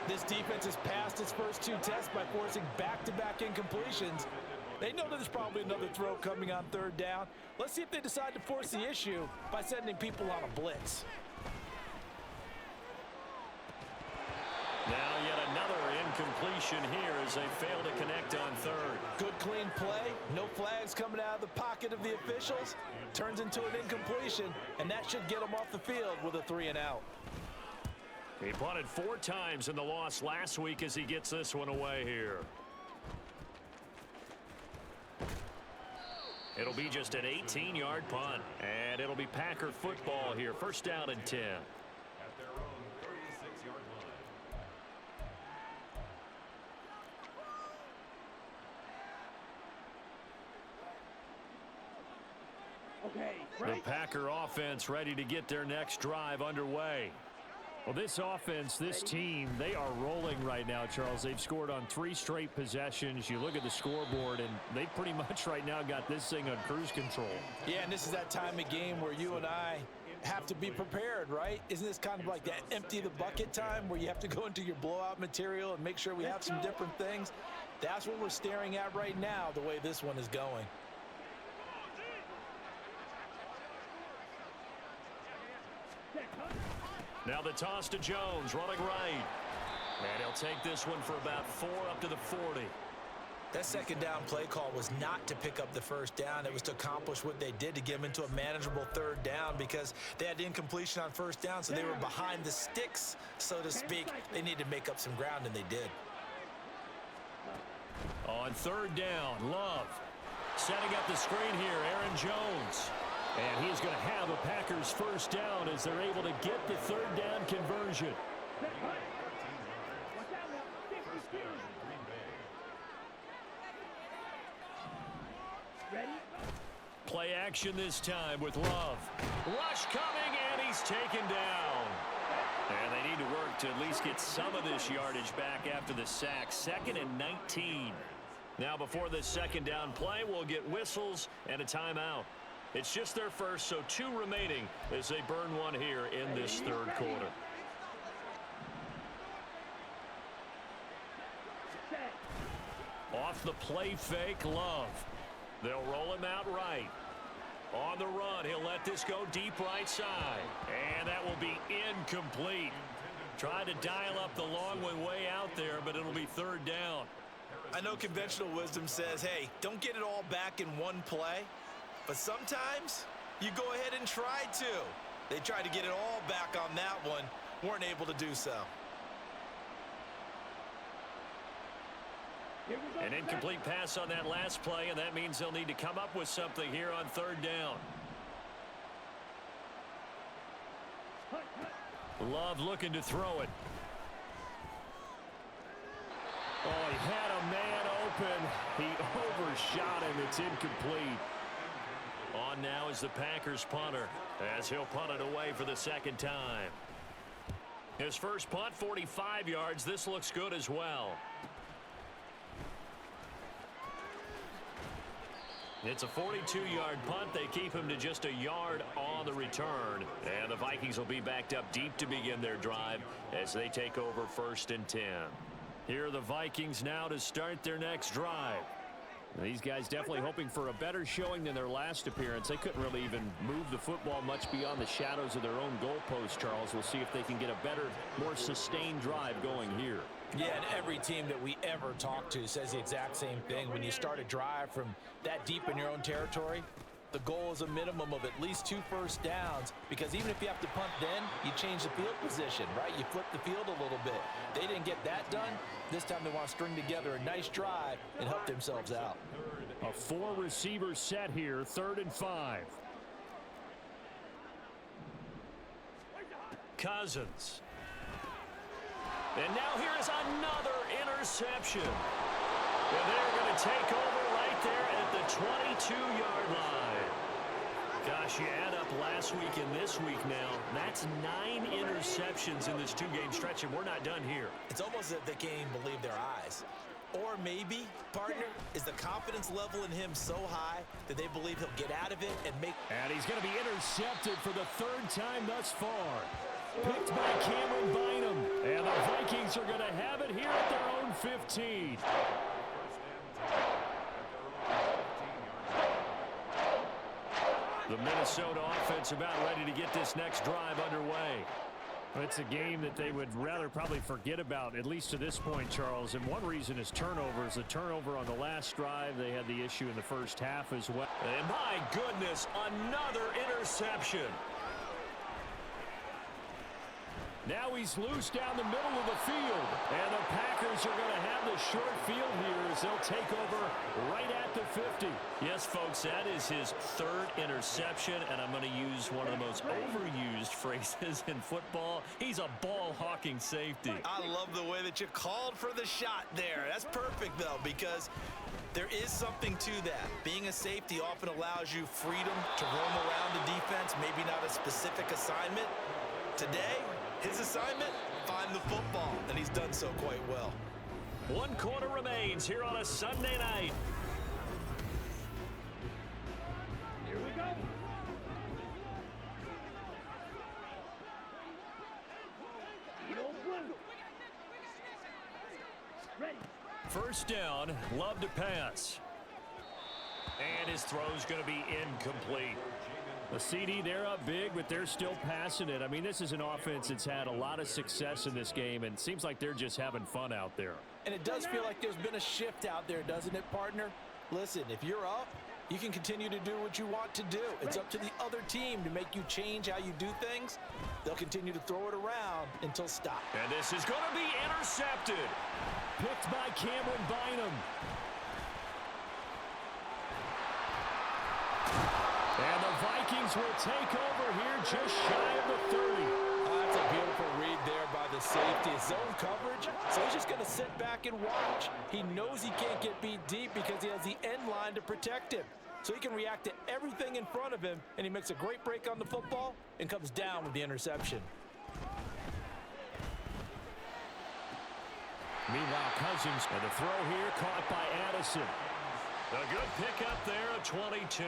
This defense has passed its first 2 tests by forcing back-to-back incompletions. They know that there's probably another throw coming on 3rd down. Let's see if they decide to force the issue by sending people on a blitz. Now yet another incompletion here as they fail to connect on 3rd. Good clean play. No flags coming out of the pocket of the officials. Turns into an incompletion, and that should get them off the field with a 3-and-out. He punted 4 times in the loss last week as he gets this one away here. It'll be just an 18-yard punt, and it'll be Packer football here. 1st down and 10. At their own 36-yard line. Okay, The right. Packer offense ready to get their next drive underway. Well, this offense, this team, they are rolling right now, Charles. They've scored on 3 straight possessions. You look at the scoreboard, and they pretty much right now got this thing on cruise control. Yeah, and this is that time of game where you and I have to be prepared, right? Isn't this kind of like that empty the bucket time where you have to go into your blowout material and make sure we have some different things? That's what we're staring at right now, the way this one is going. Now the toss to Jones, running right. And he'll take this one for about 4 up to the 40. That 2nd down play call was not to pick up the 1st down. It was to accomplish what they did to get them into a manageable 3rd down because they had incompletion on 1st down, so they were behind the sticks, so to speak. They needed to make up some ground, and they did. On 3rd down, Love setting up the screen here, Aaron Jones. And he's going to have a Packers 1st down as they're able to get the 3rd down conversion. Watch out now. 52. Ready? Play action this time with Love. Rush coming, and he's taken down. And they need to work to at least get some of this yardage back after the sack. 2nd and 19. Now before this 2nd down play, we'll get whistles and a timeout. It's just their first, so 2 remaining as they burn one here in this 3rd quarter. Off the play fake, Love. They'll roll him out right. On the run, he'll let this go deep right side. And that will be incomplete. Tried to dial up the long way out there, but it'll be 3rd down. I know conventional wisdom says, hey, don't get it all back in one play. But sometimes you go ahead and try to. They tried to get it all back on that one, weren't able to do so. An incomplete pass on that last play, and that means they'll need to come up with something here on 3rd down. Love looking to throw it. Oh, he had a man open. He overshot him. It's incomplete. On now is the Packers punter as he'll punt it away for the 2nd time. His first punt, 45 yards. This looks good as well. It's a 42-yard punt. They keep him to just a yard on the return. And the Vikings will be backed up deep to begin their drive as they take over 1st and 10. Here are the Vikings now to start their next drive. These guys definitely hoping for a better showing than their last appearance. They couldn't really even move the football much beyond the shadows of their own goalpost, Charles. We'll see if they can get a better, more sustained drive going here. Yeah, and every team that we ever talk to says the exact same thing. When you start a drive from that deep in your own territory, the goal is a minimum of at least 2 first downs, because even if you have to punt then, you change the field position, right? You flip the field a little bit. They didn't get that done. This time they want to string together a nice drive and help themselves out. A 4-receiver set here, 3rd and 5. Cousins. And now here is another interception. And they're going to take over right there at the 22-yard line. Gosh, you add up last week and this week now, that's 9 interceptions in this 2-game stretch, and we're not done here. It's almost as if they can't even believe their eyes. Or maybe, partner, is the confidence level in him so high that they believe he'll get out of it and make... And he's going to be intercepted for the 3rd time thus far. Picked by Cameron Bynum. And the Vikings are going to have it here at their own 15. The Minnesota offense about ready to get this next drive underway. It's a game that they would rather probably forget about, at least to this point, Charles. And one reason is turnovers. The turnover on the last drive, they had the issue in the first half as well. And my goodness, another interception. Now he's loose down the middle of the field. And the Packers are going to have the short field here as they'll take over right at the 50. Yes, folks, that is his third interception, and I'm going to use one of the most overused phrases in football. He's a ball-hawking safety. I love the way that you called for the shot there. That's perfect, though, because there is something to that. Being a safety often allows you freedom to roam around the defense, maybe not a specific assignment. Today, his assignment, find the football, and he's done so quite well. 1 quarter remains here on a Sunday night. Here we go. Ready. First down, Love to pass. And his throw's going to be incomplete. The CD, they're up big, but they're still passing it. I mean, this is an offense that's had a lot of success in this game, and it seems like they're just having fun out there. And it does feel like there's been a shift out there, doesn't it, partner? Listen, if you're up, you can continue to do what you want to do. It's up to the other team to make you change how you do things. They'll continue to throw it around until stop. And this is going to be intercepted. Picked by Cameron Bynum. And the Vikings will take over here just shy of the 30. That's a beautiful read there by the safety. Zone coverage, so he's just going to sit back and watch. He knows he can't get beat deep because he has the end line to protect him. So he can react to everything in front of him, and he makes a great break on the football and comes down with the interception. Meanwhile, Cousins, and the throw here caught by Addison. A good pickup there at 22.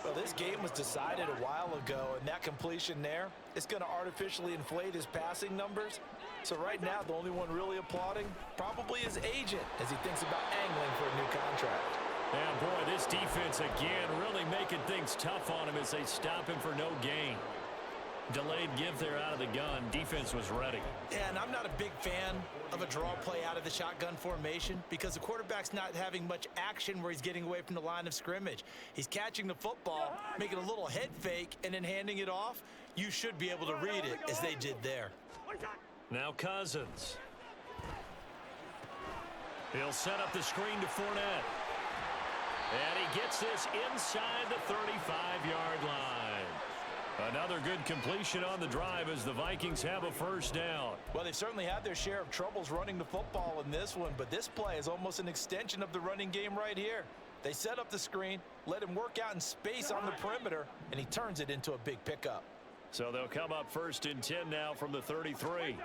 Well, this game was decided a while ago, and that completion there is going to artificially inflate his passing numbers. So right now, the only one really applauding probably his agent as he thinks about angling for a new contract. And boy, this defense again really making things tough on him as they stop him for no gain. Delayed give there out of the gun. Defense was ready. Yeah, and I'm not a big fan of a draw play out of the shotgun formation because the quarterback's not having much action where he's getting away from the line of scrimmage. He's catching the football, making a little head fake, and then handing it off. You should be able to read it as they did there. Now Cousins. He'll set up the screen to Fournette. And he gets this inside the 35-yard line. Another good completion on the drive as the Vikings have a first down. Well, they've certainly had their share of troubles running the football in this one, but this play is almost an extension of the running game right here. They set up the screen, let him work out in space on the perimeter, and he turns it into a big pickup. So they'll come up 1st and 10 now from the 33.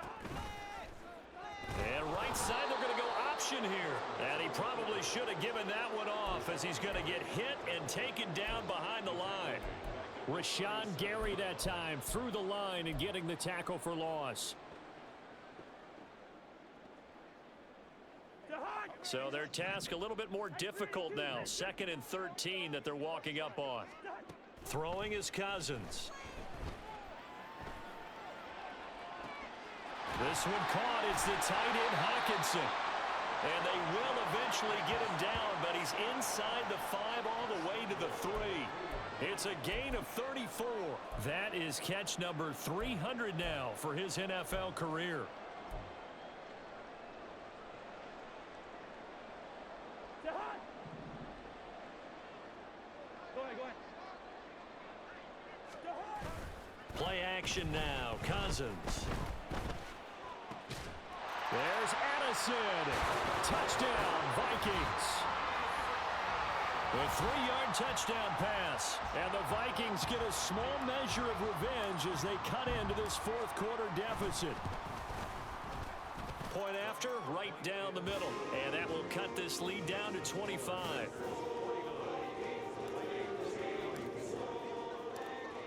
And right side, they're going to go option here. And he probably should have given that one off as he's going to get hit and taken down behind the line. Rashawn Gary that time through the line and getting the tackle for loss. So their task a little bit more difficult now. 2nd and 13 that they're walking up on. Throwing is Cousins. This one caught. It's the tight end Hawkinson. And they will eventually get him down, but he's inside the 5 all the way to the 3. It's a gain of 34. That is catch number 300 now for his NFL career. Go ahead. Play action now. Cousins. There's Addison. Touchdown, Vikings. A 3-yard touchdown pass. And the Vikings get a small measure of revenge as they cut into this 4th quarter deficit. Point after, right down the middle. And that will cut this lead down to 25.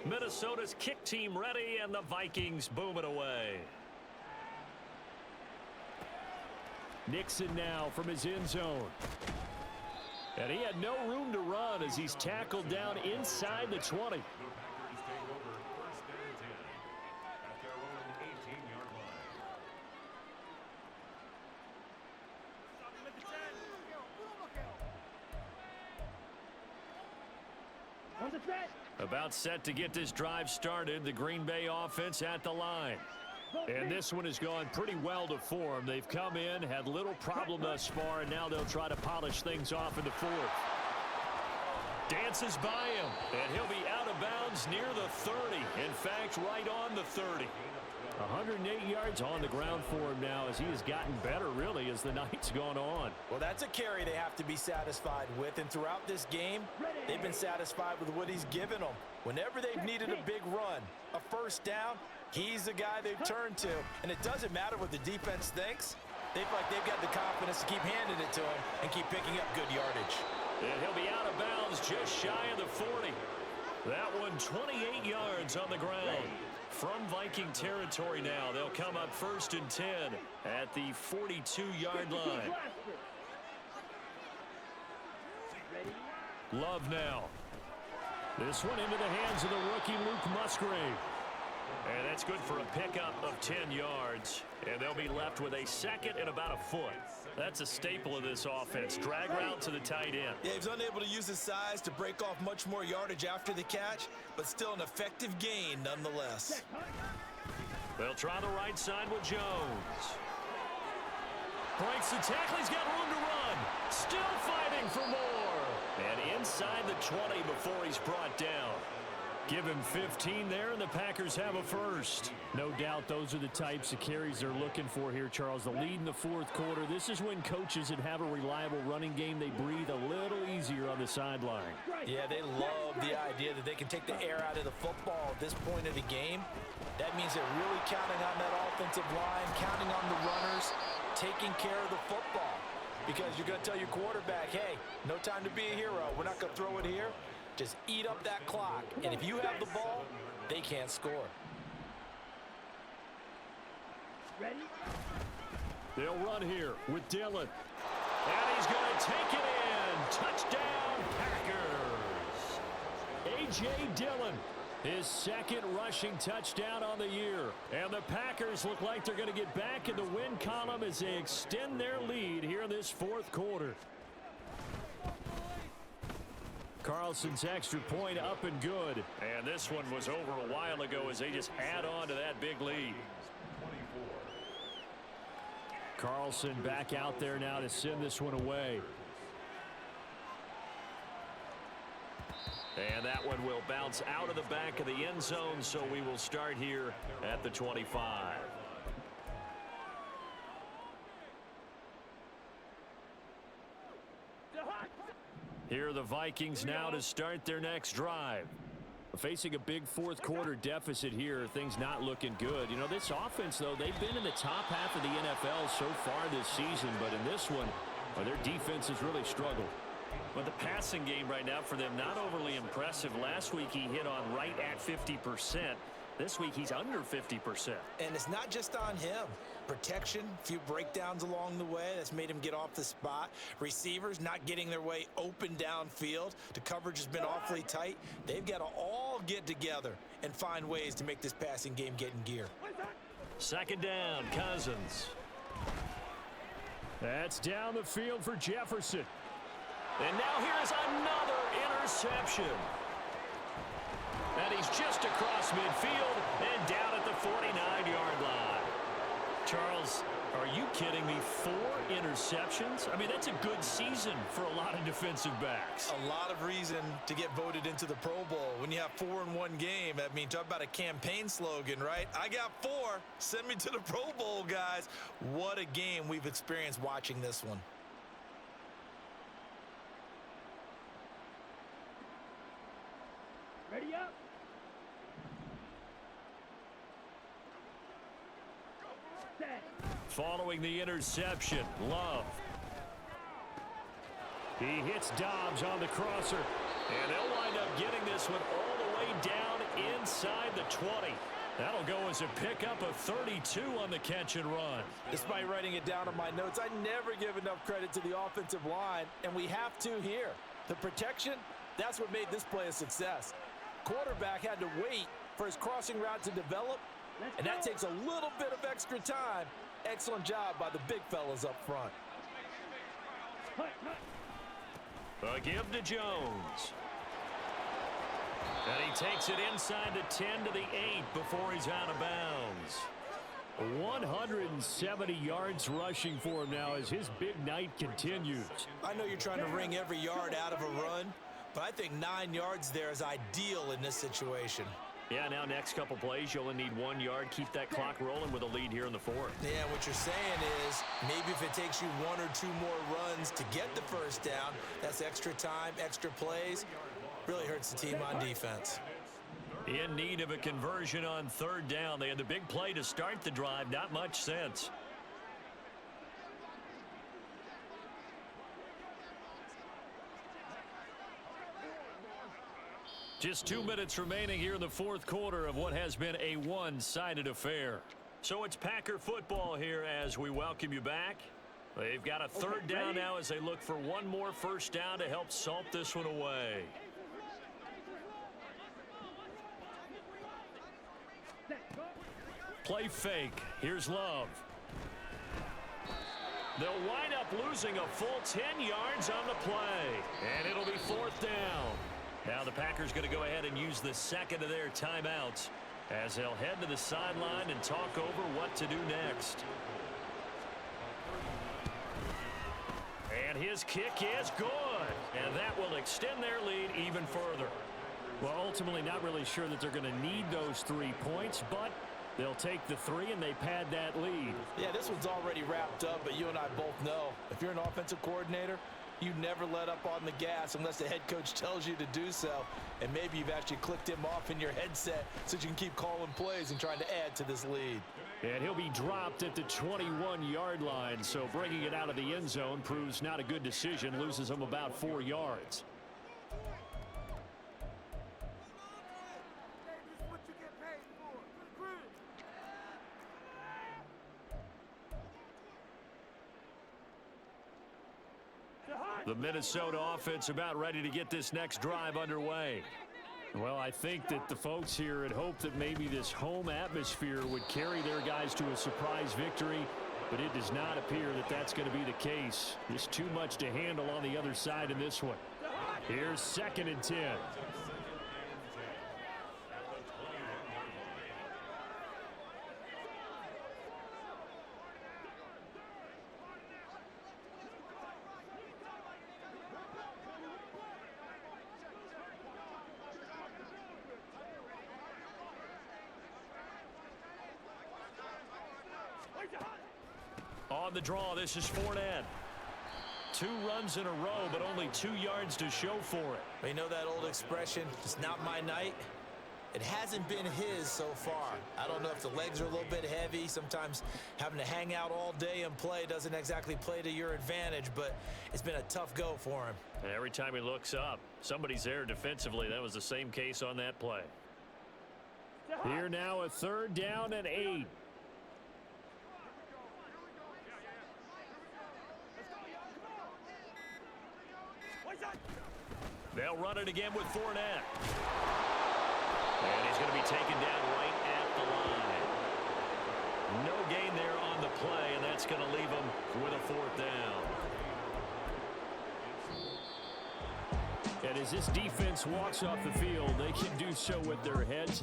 Minnesota's kick team ready, and the Vikings boom it away. Nixon now from his end zone. And he had no room to run as he's tackled down inside the 20. The Packers take over 1st and 10 at their own 18-yard line. On the track. About set to get this drive started, the Green Bay offense at the line. And this one has gone pretty well to form. They've come in, had little problem thus far, and now they'll try to polish things off in the fourth. Dances by him, and he'll be out of bounds near the 30. In fact, right on the 30. 108 yards on the ground for him now as he has gotten better, really, as the night's gone on. Well, that's a carry they have to be satisfied with, and throughout this game, they've been satisfied with what he's given them. Whenever they've needed a big run, a first down, he's the guy they've turned to. And it doesn't matter what the defense thinks. They feel like they've got the confidence to keep handing it to him and keep picking up good yardage. And he'll be out of bounds just shy of the 40. That one 28 yards on the ground. From Viking territory now, they'll come up 1st and 10 at the 42-yard line. Love now. This one into the hands of the rookie Luke Musgrave. And that's good for a pickup of 10 yards. And they'll be left with a second and about a foot. That's a staple of this offense. Drag route to the tight end. Yeah, he's unable to use his size to break off much more yardage after the catch, but still an effective gain nonetheless. They'll try the right side with Jones. Breaks the tackle. He's got room to run. Still fighting for more. And inside the 20 before he's brought down. Give him 15 there, and the Packers have a first. No doubt those are the types of carries they're looking for here, Charles. The lead in the fourth quarter. This is when coaches that have a reliable running game, they breathe a little easier on the sideline. Yeah, they love the idea that they can take the air out of the football at this point of the game. That means they're really counting on that offensive line, counting on the runners, taking care of the football. Because you're going to tell your quarterback, hey, no time to be a hero. We're not going to throw it here. Just eat up that clock. And if you have the ball, they can't score. Ready? They'll run here with Dillon. And he's going to take it in. Touchdown, Packers. A.J. Dillon, his second rushing touchdown on the year. And the Packers look like they're going to get back in the win column as they extend their lead here in this fourth quarter. Carlson's extra point up and good. And this one was over a while ago as they just add on to that big lead. Carlson back out there now to send this one away. And that one will bounce out of the back of the end zone, so we will start here at the 25. Here are the Vikings now to start their next drive. Facing a big fourth quarter deficit here, things not looking good. You know, this offense, though, they've been in the top half of the NFL so far this season, but in this one, their defense has really struggled. But the passing game right now for them, not overly impressive. Last week he hit on right at 50%. This week he's under 50%. And it's not just on him. Protection, a few breakdowns along the way. That's made him get off the spot. Receivers not getting their way open downfield. The coverage has been awfully tight. They've got to all get together and find ways to make this passing game get in gear. Second down, Cousins. That's down the field for Jefferson. And now here's another interception. And he's just across midfield and down at the 49-yard line. Charles, are you kidding me? 4 interceptions? I mean, that's a good season for a lot of defensive backs. A lot of reason to get voted into the Pro Bowl. When you have 4 in one game, I mean, talk about a campaign slogan, right? I got 4. Send me to the Pro Bowl, guys. What a game we've experienced watching this one. Ready up. Following the interception, Love. He hits Dobbs on the crosser. And they'll wind up getting this one all the way down inside the 20. That'll go as a pickup of 32 on the catch and run. Despite writing it down on my notes, I never give enough credit to the offensive line, and we have to here. The protection, that's what made this play a success. Quarterback had to wait for his crossing route to develop, and that takes a little bit of extra time. Excellent job by the big fellas up front. A give to Jones. And he takes it inside the 10 to the 8 before he's out of bounds. 170 yards rushing for him now as his big night continues. I know you're trying to wring every yard out of a run, but I think 9 yards there is ideal in this situation. Yeah, now next couple plays, you only need 1 yard. Keep that clock rolling with a lead here in the fourth. Yeah, what you're saying is maybe if it takes you 1 or 2 more runs to get the first down, that's extra time, extra plays. Really hurts the team on defense. In need of a conversion on third down. They had the big play to start the drive. Not much sense. Just 2 minutes remaining here in the fourth quarter of what has been a one-sided affair. So it's Packer football here as we welcome you back. They've got a third down now as they look for one more first down to help salt this one away. Play fake. Here's Love. They'll wind up losing a full 10 yards on the play. And it'll be fourth down. Now the Packers going to go ahead and use the second of their timeouts as they'll head to the sideline and talk over what to do next. And his kick is good. And that will extend their lead even further. Well, ultimately not really sure that they're going to need those 3 points, but they'll take the 3 and they pad that lead. Yeah, this one's already wrapped up, but you and I both know if you're an offensive coordinator, you never let up on the gas unless the head coach tells you to do so. And maybe you've actually clicked him off in your headset so you can keep calling plays and trying to add to this lead. And he'll be dropped at the 21-yard line, so bringing it out of the end zone proves not a good decision, loses him about 4 yards. The Minnesota offense about ready to get this next drive underway. Well, I think that the folks here had hoped that maybe this home atmosphere would carry their guys to a surprise victory, but it does not appear that that's going to be the case. Just too much to handle on the other side in this one. Here's 2nd and 10. On the draw, this is Fournette. 2 runs in a row, but only 2 yards to show for it. You know that old expression, it's not my night? It hasn't been his so far. I don't know if the legs are a little bit heavy. Sometimes having to hang out all day and play doesn't exactly play to your advantage, but it's been a tough go for him. And every time he looks up, somebody's there defensively. That was the same case on that play. Here now a 3rd down and 8. They'll run it again with Fournette. And he's going to be taken down right at the line. No gain there on the play, and that's going to leave him with a 4th down. And as this defense walks off the field, they can do so with their heads